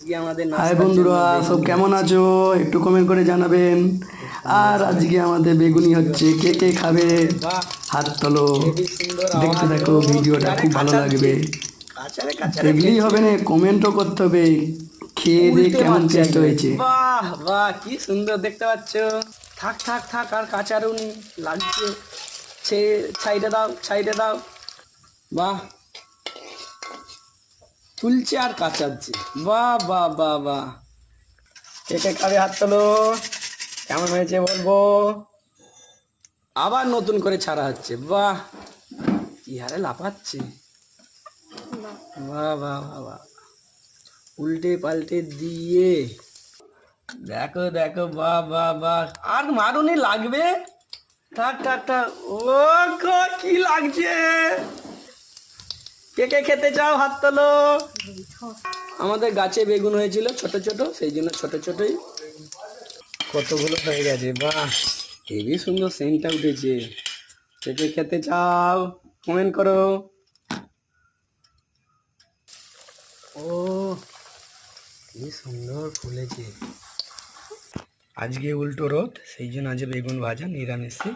High বন্ধুরা, সব কেমন আছো? একটু কমেন্ট করে জানাবেন। আর আজকে আমাদের বেগুনি হচ্ছে, কে কে খাবে হাত তোলো। দেখতে থাকো, ভিডিওটা খুব ভালো লাগবে। দেখলেই হবে না, কমেন্টও করতে হবে খেয়ে দিয়ে কেমন টেস্ট হয়েছে। বাহ বাহ, কি সুন্দর দেখতে পাচ্ছ। থাক থাক থাক, আর কাঁচারুনি লাগছে। সাইডে দাও, সাইডে দাও। বাহ, তুলছে আর কাঁচাচ্ছে। বাহ বাহ বাহ বাহ, কে কে খাবে হাত তোলো। কেমন হয়েছে বলবো। আবার নতুন করে ছাড়া হচ্ছে। বাহ, কি হারে লাফাচ্ছে। বাহ বাহ বাহ বাহ, উল্টে পাল্টে দিয়ে দেখো দেখো। বাহ বাহ বাহ, আর মারুনি লাগবে। থাক থাক থাক। ও গো, কি লাগছে। কে কে খেতে চাও হাত তোলো। আমাদের গাছে বেগুন হয়েছিল ছোট ছোট, সেই জন্য ছোট ছোটই কতগুলো হয়ে গেছে। বাহ, হেবি সুন্দর সেন্টটা উঠেছে। কে কে খেতে চাও কমেন্ট করো। ও, কি সুন্দর ফুলেছে। আজকে উল্টো রোদ, সেই জন্য আজ বেগুন ভাজা নিরামিষে।